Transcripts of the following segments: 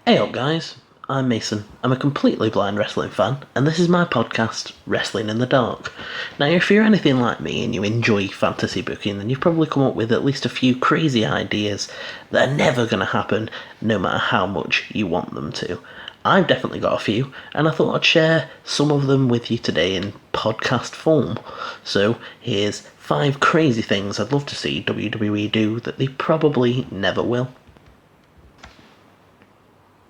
Hey up, guys. I'm Mason. I'm a completely blind wrestling fan, and this is my podcast, Wrestling in the Dark. Now, if you're anything like me and you enjoy fantasy booking, then you've probably come up with at least a few crazy ideas that are never going to happen, no matter how much you want them to. I've definitely got a few, and I thought I'd share some of them with you today in podcast form. So, here's 5 crazy things I'd love to see WWE do that they probably never will.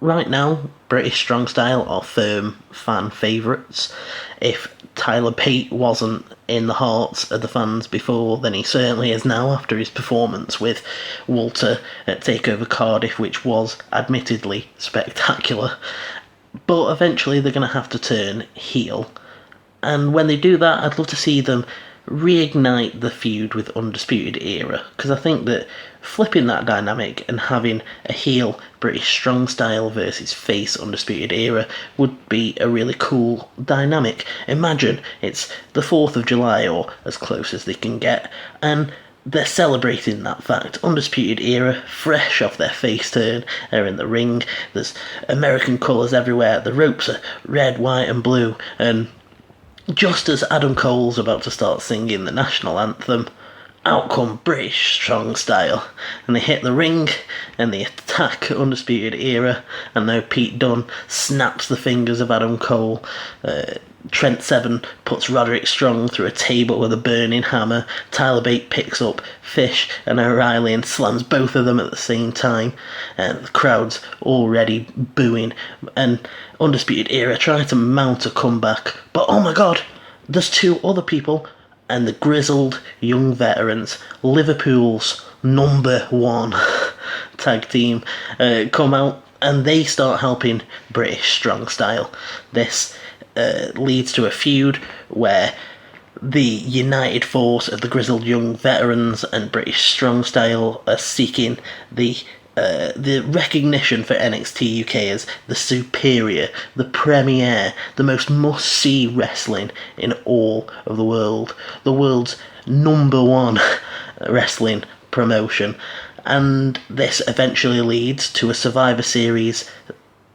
Right now, British Strong Style are firm fan favourites. If Tyler Bate wasn't in the hearts of the fans before, then he certainly is now after his performance with Walter at TakeOver Cardiff, which was admittedly spectacular. But eventually they're going to have to turn heel. And when they do that, I'd love to see them reignite the feud with Undisputed Era, because I think that flipping that dynamic and having a heel British Strong Style versus face Undisputed Era would be a really cool dynamic. Imagine it's the 4th of July, or as close as they can get, and they're celebrating that fact. Undisputed Era, fresh off their face turn, are in the ring. There's American colours everywhere. The ropes are red, white and blue, and just as Adam Cole's about to start singing the national anthem, out come British Strong Style, and they hit the ring, and they attack Undisputed Era, and now Pete Dunne snaps the fingers of Adam Cole. Trent Seven puts Roderick Strong through a table with a burning hammer. Tyler Bate picks up Fish and O'Reilly and slams both of them at the same time. The crowd's already booing, and Undisputed Era try to mount a comeback, but oh my god, there's 2 other people, and the grizzled young veterans, Liverpool's #1 tag team, come out, and they start helping British Strong Style. This leads to a feud where the united force of the grizzled young veterans and British Strong Style are seeking the recognition for NXT UK as the superior, the premier, the most must-see wrestling in all of the world. The world's #1 wrestling promotion. And this eventually leads to a Survivor Series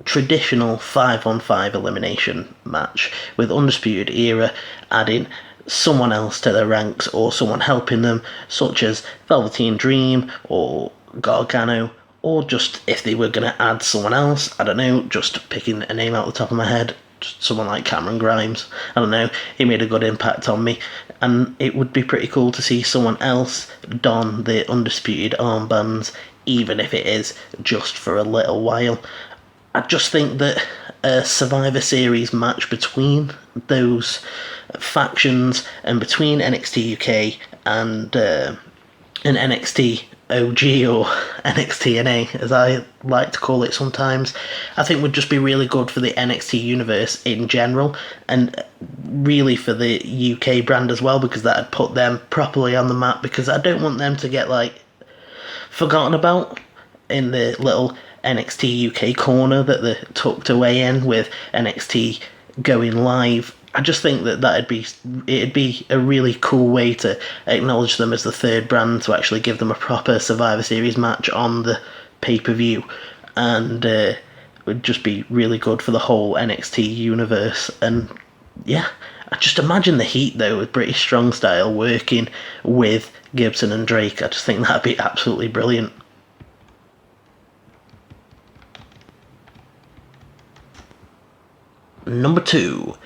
traditional 5-on-5 elimination match, with Undisputed Era adding someone else to their ranks or someone helping them, such as Velveteen Dream or Gargano, or just if they were going to add someone else, I don't know, just picking a name out the top of my head, just someone like Cameron Grimes. I don't know, he made a good impact on me, and it would be pretty cool to see someone else don the Undisputed armbands, even if it is just for a little while. I just think that a Survivor Series match between those factions and between NXT UK and an NXT OG, or NXT NA as I like to call it sometimes, I think would just be really good for the NXT Universe in general, and really for the UK brand as well, because that'd put them properly on the map, because I don't want them to get forgotten about in the little NXT UK corner that they're tucked away in with NXT going live. I just think that it'd be a really cool way to acknowledge them as the 3rd brand, to actually give them a proper Survivor Series match on the pay-per-view, and it would just be really good for the whole NXT universe. And yeah, I just imagine the heat though with British Strong Style working with Gibson and Drake. I just think that'd be absolutely brilliant. Number 2.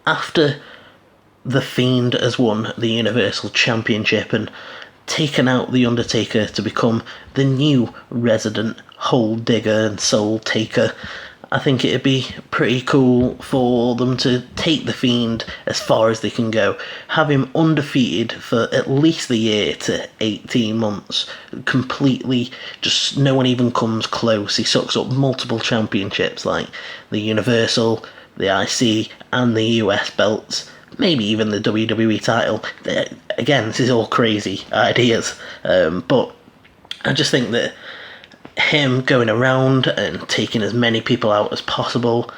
After The Fiend has won the Universal Championship and taken out The Undertaker to become the new resident hole digger and soul taker, I think it'd be pretty cool for them to take The Fiend as far as they can go. Have him undefeated for at least a year to 18 months. Completely, just no one even comes close. He sucks up multiple championships like the Universal, the IC and the US belts, maybe even the WWE title. Again, this is all crazy ideas, but I just think that him going around and taking as many people out as possible,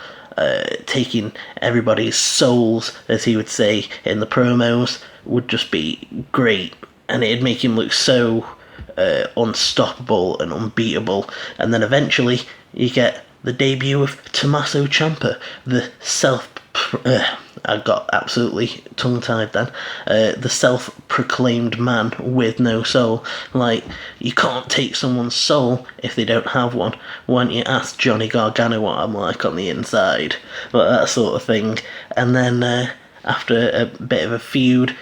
taking everybody's souls, as he would say in the promos, would just be great, and it'd make him look so unstoppable and unbeatable. And then eventually you get the debut of Tommaso Ciampa, the I got absolutely tongue-tied then. The self-proclaimed man with no soul. Like, you can't take someone's soul if they don't have one. Why don't you ask Johnny Gargano what I'm like on the inside? But that sort of thing. And then after a bit of a feud,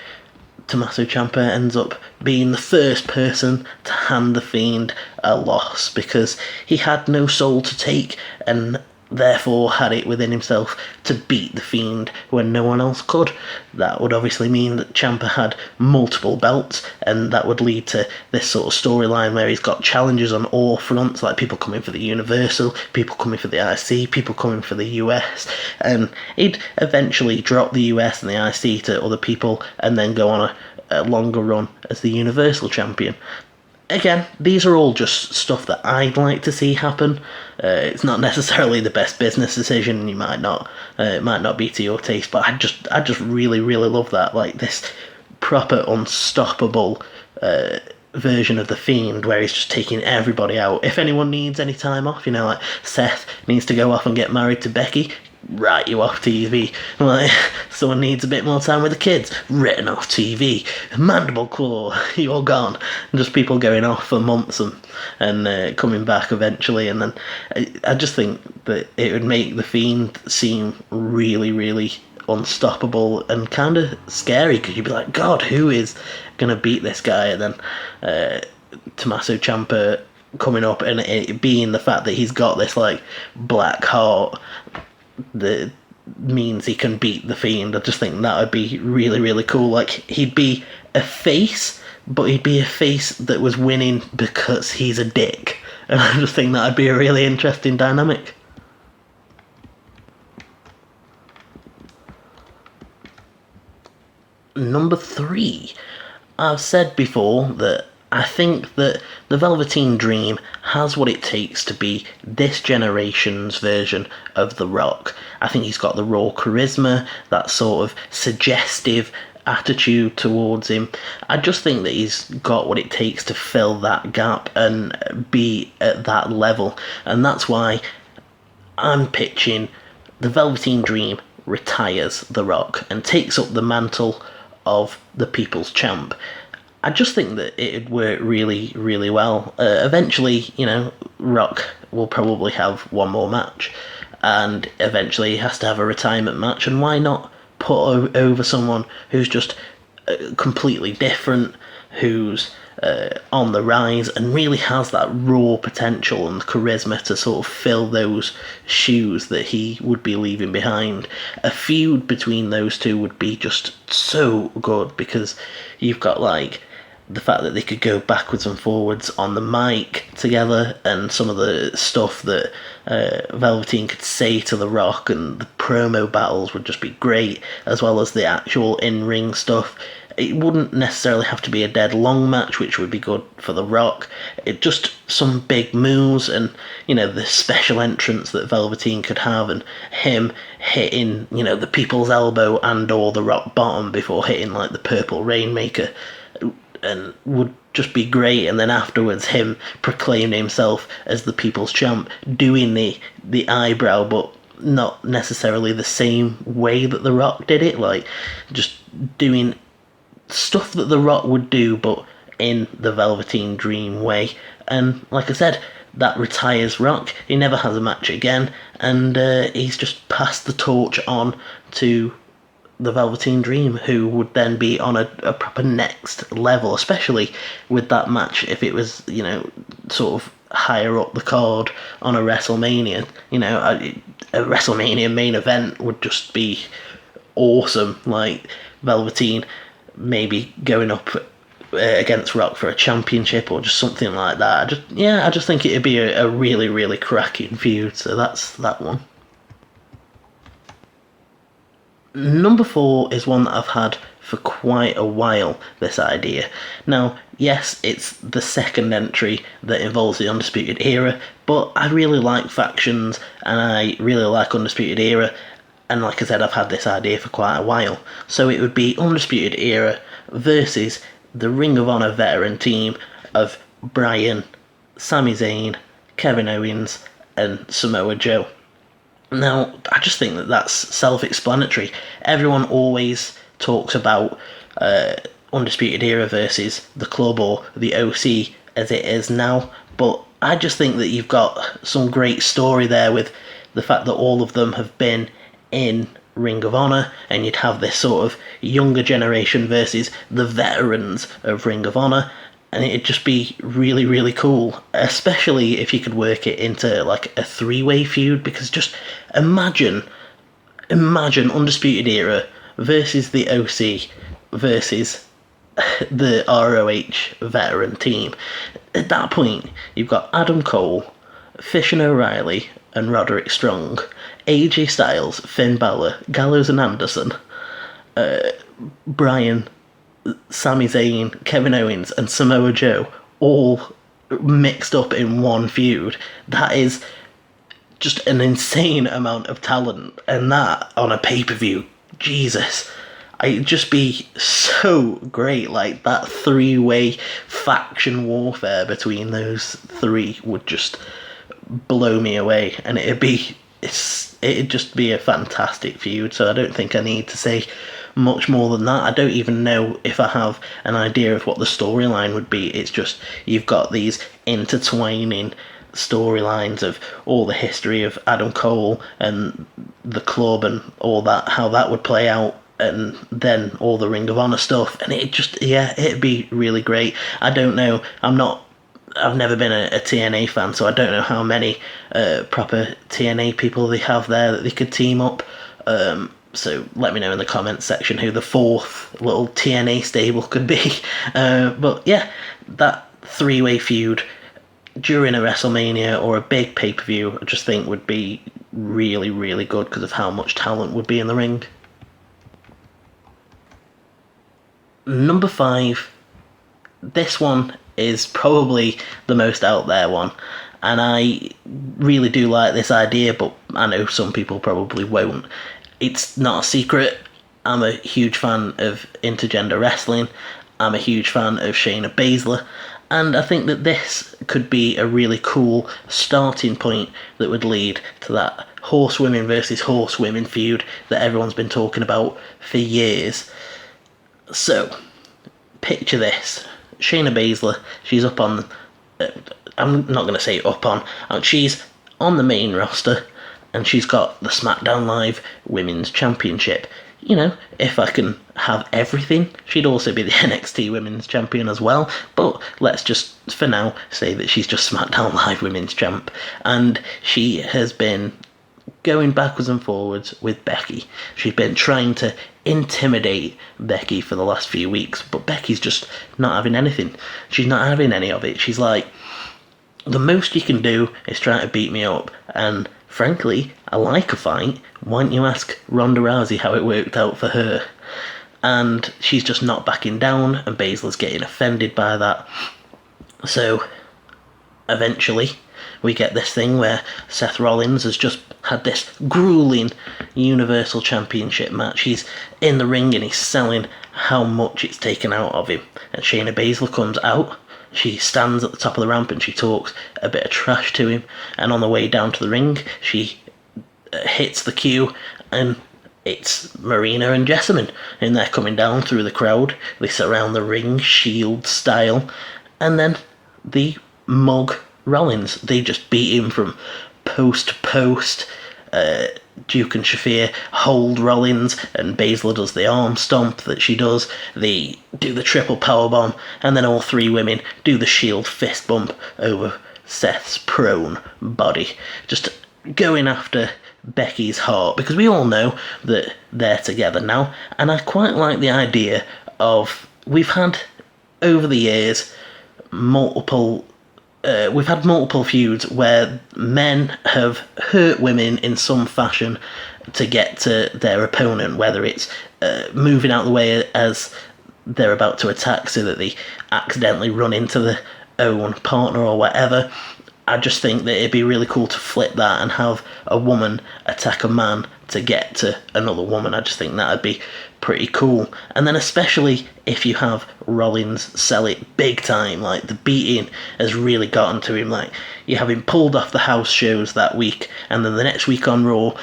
Tommaso Ciampa ends up being the first person to hand the Fiend a loss because he had no soul to take and therefore had it within himself to beat the Fiend when no one else could. That would obviously mean that Ciampa had multiple belts, and that would lead to this sort of storyline where he's got challenges on all fronts, like people coming for the Universal, people coming for the IC, people coming for the US, and he'd eventually drop the US and the IC to other people and then go on a longer run as the Universal Champion. Again, these are all just stuff that I'd like to see happen. It's not necessarily the best business decision. You might not, it might not be to your taste, but I just really, really love that. Like this proper unstoppable version of the Fiend, where he's just taking everybody out. If anyone needs any time off, like Seth needs to go off and get married to Becky, write you off TV. Like, someone needs a bit more time with the kids, written off TV. Mandible Claw, you're gone. And just people going off for months and coming back eventually. And then I just think that it would make the Fiend seem really, really unstoppable and kind of scary, because you'd be like, God, who is going to beat this guy? And then Tommaso Ciampa coming up, and it being the fact that he's got this like black heart that means he can beat the Fiend. I just think that would be really, really cool. Like, he'd be a face, but he'd be a face that was winning because he's a dick. And I just think that would be a really interesting dynamic. Number 3. I've said before that I think that the Velveteen Dream has what it takes to be this generation's version of The Rock. I think he's got the raw charisma, that sort of suggestive attitude towards him. I just think that he's got what it takes to fill that gap and be at that level. And that's why I'm pitching the Velveteen Dream retires The Rock and takes up the mantle of the People's Champ. I just think that it'd work really, really well. Eventually, Rock will probably have one more match, and eventually he has to have a retirement match, and why not put over someone who's just completely different, who's on the rise, and really has that raw potential and charisma to sort of fill those shoes that he would be leaving behind. A feud between those two would be just so good, because you've got like the fact that they could go backwards and forwards on the mic together, and some of the stuff that Velveteen could say to The Rock, and the promo battles would just be great, as well as the actual in-ring stuff. It wouldn't necessarily have to be a dead long match, which would be good for The Rock. It just some big moves, and the special entrance that Velveteen could have, and him hitting the People's Elbow and or the Rock Bottom before hitting like the Purple Rainmaker, and would just be great. And then afterwards him proclaiming himself as the People's Champ, doing the eyebrow, but not necessarily the same way that The Rock did it, like just doing stuff that The Rock would do but in the Velveteen Dream way. And like I said, that retires Rock. He never has a match again, and he's just passed the torch on to the Velveteen Dream, who would then be on a proper next level, especially with that match if it was, sort of higher up the card on a WrestleMania. A WrestleMania main event would just be awesome. Like Velveteen maybe going up against Rock for a championship or just something like that. I just think it'd be a really, really cracking feud. So that's that one. Number 4 is one that I've had for quite a while, this idea. Now, yes, it's the second entry that involves the Undisputed Era, but I really like factions, and I really like Undisputed Era, and like I said, I've had this idea for quite a while. So it would be Undisputed Era versus the Ring of Honor veteran team of Bryan, Sami Zayn, Kevin Owens, and Samoa Joe. Now, I just think that that's self-explanatory. Everyone always talks about Undisputed Era versus the Club or the OC as it is now, but I just think that you've got some great story there with the fact that all of them have been in Ring of Honor, and you'd have this sort of younger generation versus the veterans of Ring of Honor, and it'd just be really, really cool, especially if you could work it into like a three-way feud, because just imagine Undisputed Era versus the OC versus the ROH veteran team. At that point, you've got Adam Cole, Fish and O'Reilly, and Roderick Strong, AJ Styles, Finn Balor, Gallows and Anderson, Bryan, Sami Zayn, Kevin Owens, and Samoa Joe all mixed up in one feud. That is just an insane amount of talent, and that on a pay-per-view, Jesus, it'd just be so great. Like, that three-way faction warfare between those three would just blow me away, and it'd just be a fantastic feud. So I don't think I need to say much more than that. I don't even know if I have an idea of what the storyline would be. It's just, you've got these intertwining storylines of all the history of Adam Cole and the Club and all that, how that would play out, and then all the Ring of Honor stuff, and it'd be really great. I don't know, I've never been a TNA fan, so I don't know how many proper TNA people they have there that they could team up. So let me know in the comments section who the fourth little TNA stable could be. But yeah, that three-way feud during a WrestleMania or a big pay-per-view, I just think would be really, really good because of how much talent would be in the ring. Number 5, this one is probably the most out there one, and I really do like this idea, but I know some people probably won't. It's not a secret, I'm a huge fan of intergender wrestling, I'm a huge fan of Shayna Bazler, and I think that this could be a really cool starting point that would lead to that horsewomen versus horsewomen feud that everyone's been talking about for years. So, picture this. Shayna Bazler, she's up on... I'm not going to say up on... she's on the main roster, and she's got the SmackDown Live Women's Championship. You know, if I can have everything, she'd also be the NXT Women's Champion as well, but let's just, for now, say that she's just SmackDown Live Women's Champ. And she has been going backwards and forwards with Becky. She's been trying to intimidate Becky for the last few weeks, but Becky's just not having anything. She's not having any of it. She's like, the most you can do is try to beat me up, and frankly, I like a fight. Why don't you ask Ronda Rousey how it worked out for her? And she's just not backing down, and Baszler's getting offended by that. So, eventually, we get this thing where Seth Rollins has just had this grueling Universal Championship match. He's in the ring and he's selling how much it's taken out of him. And Shayna Bazler comes out. She stands at the top of the ramp and she talks a bit of trash to him. And on the way down to the ring, she hits the cue, and it's Marina and Jessamine. And they're coming down through the crowd. They surround the ring, Shield style. And then the mug Rollins, they just beat him from post to post. Duke and Shafir hold Rollins, and Baszler does the arm stomp that she does. They do the triple powerbomb, and then all three women do the Shield fist bump over Seth's prone body, just going after Becky's heart, because we all know that they're together now. And I quite like the idea of, we've had over the years multiple feuds where men have hurt women in some fashion to get to their opponent, whether it's moving out the way as they're about to attack so that they accidentally run into their own partner or whatever. I just think that it'd be really cool to flip that and have a woman attack a man to get to another woman. I just think that'd be pretty cool. And then especially if you have Rollins sell it big time, like the beating has really gotten to him, like you have him pulled off the house shows that week, and then the next week on Raw,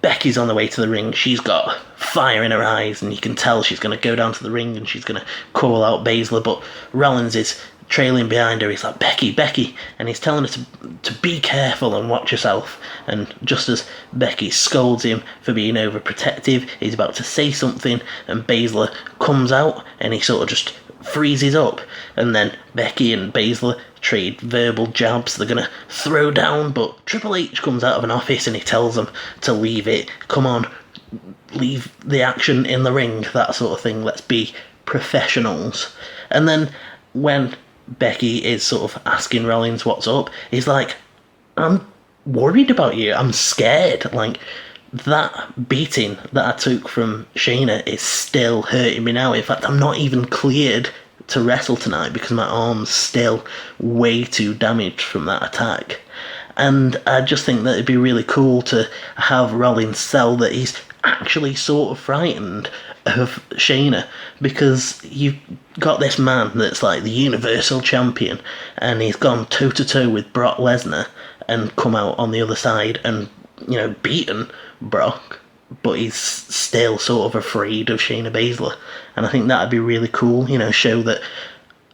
Becky's on the way to the ring. She's got fire in her eyes, and you can tell she's going to go down to the ring and she's going to call out Baszler. But Rollins is trailing behind her. He's like, Becky, Becky, and he's telling her to be careful and watch herself. And just as Becky scolds him for being overprotective, he's about to say something, and Baszler comes out and he sort of just freezes up. And then Becky and Baszler trade verbal jabs. They're gonna throw down, but Triple H comes out of an office and he tells them to leave it. Come on, leave the action in the ring, that sort of thing. Let's be professionals. And then when Becky is sort of asking Rollins what's up, he's like, I'm worried about you. I'm scared. Like, that beating that I took from Shayna is still hurting me now. In fact, I'm not even cleared to wrestle tonight because my arm's still way too damaged from that attack. And I just think that it'd be really cool to have Rollins sell that he's actually sort of frightened of Shayna, because you've got this man that's like the Universal Champion and he's gone toe to toe with Brock Lesnar and come out on the other side and, you know, beaten Brock, but he's still sort of afraid of Shayna Bazler. And I think that'd be really cool, you know, show that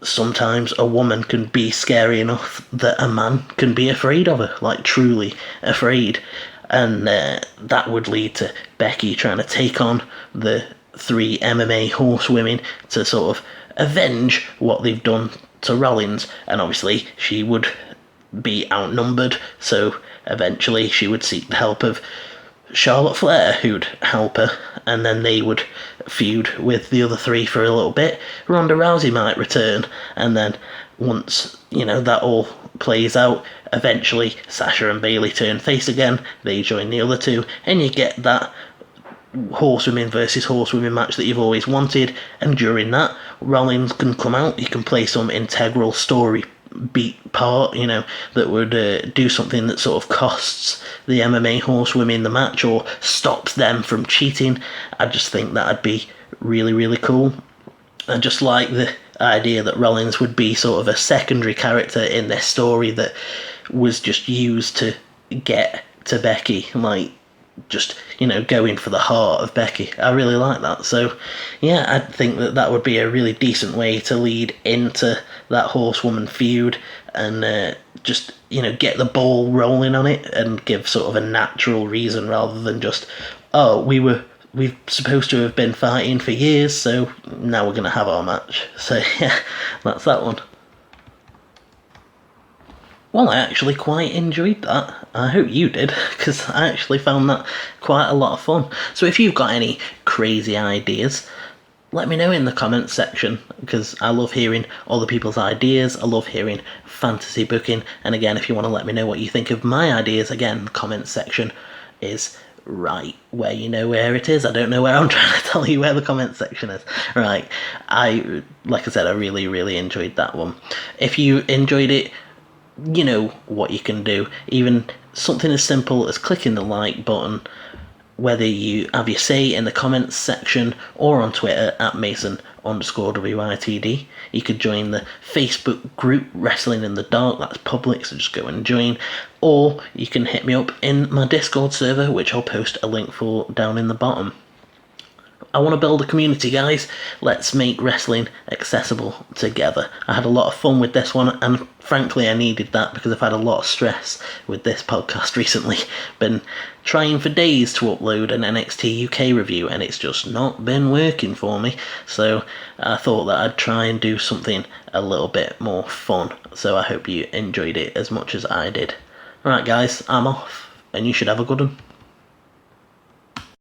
sometimes a woman can be scary enough that a man can be afraid of her, like truly afraid. And that would lead to Becky trying to take on the 3 MMA horsewomen to sort of avenge what they've done to Rollins. And obviously she would be outnumbered, so eventually she would seek the help of Charlotte Flair, who'd help her, and then they would feud with the other 3 for a little bit. Ronda Rousey might return, and then once, you know, that all plays out, eventually Sasha and Bayley turn face again, they join the other 2, and you get that horsewomen versus horsewomen match that you've always wanted. And during that, Rollins can come out, he can play some integral story beat part, you know, that would do something that sort of costs the MMA horsewomen the match or stops them from cheating. I just think that'd be really, really cool. I just like the idea that Rollins would be sort of a secondary character in this story that was just used to get to Becky, like just, you know, going for the heart of Becky. I really like that. So yeah, I think that that would be a really decent way to lead into that horsewoman feud and just, you know, get the ball rolling on it and give sort of a natural reason rather than just, oh, we've supposed to have been fighting for years, so now we're going to have our match. So yeah, that's that one. Well, I actually quite enjoyed that. I hope you did, because I actually found that quite a lot of fun. So if you've got any crazy ideas, let me know in the comments section, because I love hearing other people's ideas. I love hearing fantasy booking. And again, if you want to let me know what you think of my ideas, again, the comments section is right where you know where it is. I don't know where I'm trying to tell you where the comment section is. Right, like I said, I really, really enjoyed that one. If you enjoyed it, you know what you can do. Even something as simple as clicking the like button, whether you have your say in the comments section or on Twitter at Mason_WITd. You could join the Facebook group Wrestling in the Dark, that's public, so just go and join. Or you can hit me up in my Discord server, which I'll post a link for down in the bottom. I want to build a community, guys. Let's make wrestling accessible together. I had a lot of fun with this one, and frankly I needed that because I've had a lot of stress with this podcast recently. Been trying for days to upload an NXT UK review and it's just not been working for me. So I thought that I'd try and do something a little bit more fun. So I hope you enjoyed it as much as I did. Alright guys, I'm off, and you should have a good one.